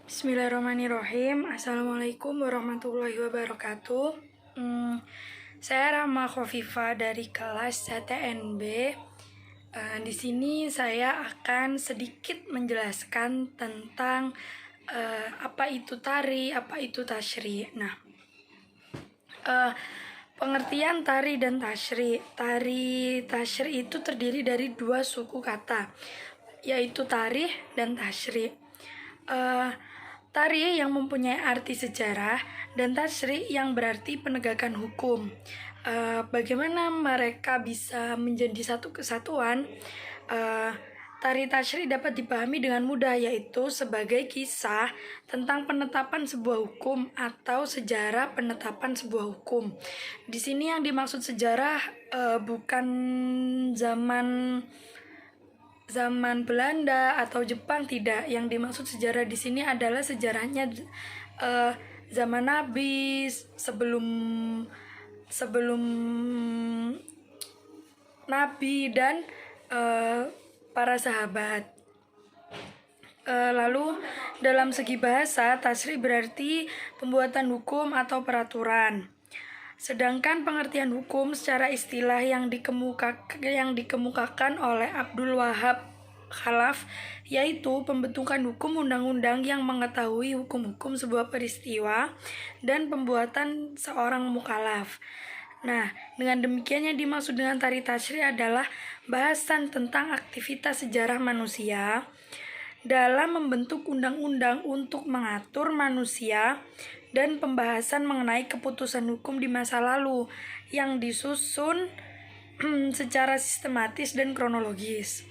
Bismillahirrahmanirrahim. Assalamualaikum warahmatullahi wabarakatuh. Saya Rama Khofifa dari kelas CTNB. Di sini saya akan sedikit menjelaskan tentang apa itu tari, apa itu tasyri. Pengertian tari dan tasyri. Tari tasyri itu terdiri dari dua suku kata, yaitu tarih dan tasyri. Tari yang mempunyai arti sejarah dan tasyri yang berarti penegakan hukum. Bagaimana mereka bisa menjadi satu kesatuan? Tari tasyri dapat dipahami dengan mudah, yaitu sebagai kisah tentang penetapan sebuah hukum atau sejarah penetapan sebuah hukum. Di sini yang dimaksud sejarah bukan zaman Belanda atau Jepang, tidak. Yang dimaksud sejarah di sini adalah sejarahnya zaman Nabi, sebelum Nabi dan para sahabat. Lalu dalam segi bahasa, tasyri berarti pembuatan hukum atau peraturan. Sedangkan pengertian hukum secara istilah yang dikemukakan oleh Abdul Wahab Khalaf, yaitu pembentukan hukum undang-undang yang mengetahui hukum-hukum sebuah peristiwa dan pembuatan seorang mukallaf. Dengan demikian yang dimaksud dengan tari tasyri adalah bahasan tentang aktivitas sejarah manusia dalam membentuk undang-undang untuk mengatur manusia dan pembahasan mengenai keputusan hukum di masa lalu yang disusun secara sistematis dan kronologis.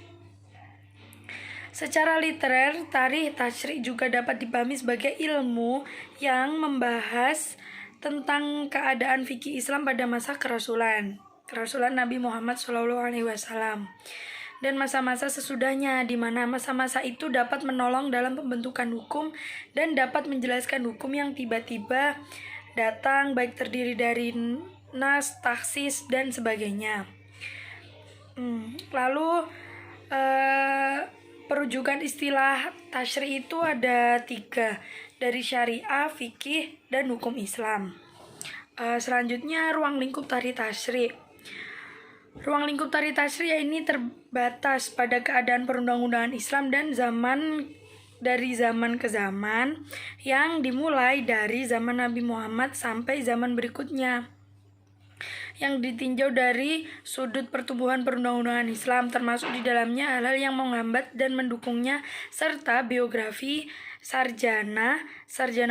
Secara literer, tari tasyri juga dapat dipahami sebagai ilmu yang membahas tentang keadaan fikih Islam pada masa kerasulan Nabi Muhammad SAW dan masa-masa sesudahnya, di mana masa-masa itu dapat menolong dalam pembentukan hukum dan dapat menjelaskan hukum yang tiba-tiba datang, baik terdiri dari nas, taksis, dan sebagainya. Lalu perujukan istilah tasyri itu ada 3, dari syariah, fikih, dan hukum Islam. Selanjutnya ruang lingkup tari tasyri. Ruang lingkup tari tasyri ini terbatas pada keadaan perundang-undangan Islam dan dari zaman ke zaman, yang dimulai dari zaman Nabi Muhammad sampai zaman berikutnya, yang ditinjau dari sudut pertumbuhan perundang-undangan Islam, termasuk di dalamnya hal-hal yang menghambat dan mendukungnya, serta biografi sarjana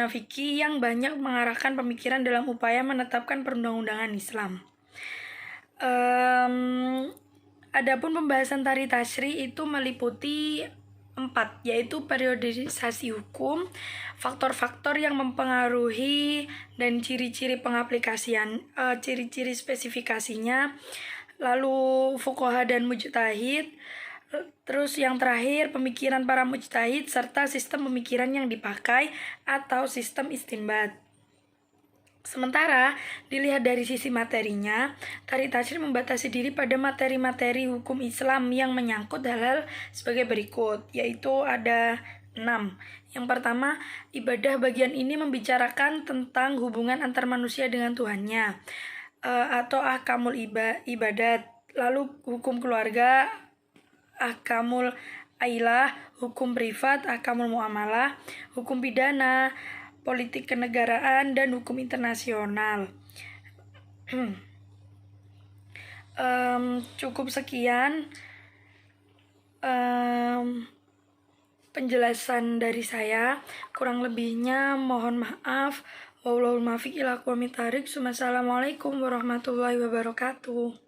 fikih yang banyak mengarahkan pemikiran dalam upaya menetapkan perundang-undangan Islam. Adapun pembahasan tari tasyri itu meliputi 4, yaitu periodisasi hukum, faktor-faktor yang mempengaruhi dan ciri-ciri pengaplikasian, ciri-ciri spesifikasinya, lalu fuqaha dan mujtahid, terus yang terakhir pemikiran para mujtahid serta sistem pemikiran yang dipakai atau sistem istinbat. Sementara dilihat dari sisi materinya, tari tasyri membatasi diri pada materi-materi hukum Islam yang menyangkut hal-hal sebagai berikut, yaitu ada 6. Yang pertama, ibadah. Bagian ini membicarakan tentang hubungan antar manusia dengan Tuhannya, atau ahkamul ibadat. Lalu hukum keluarga, ahkamul ailah, hukum privat, ahkamul muamalah, hukum pidana, politik kenegaraan, dan hukum internasional. Cukup sekian penjelasan dari saya. Kurang lebihnya mohon maaf. Wallahul muwaffiq ila aqwamit thoriq. Wassalamualaikum warahmatullahi wabarakatuh.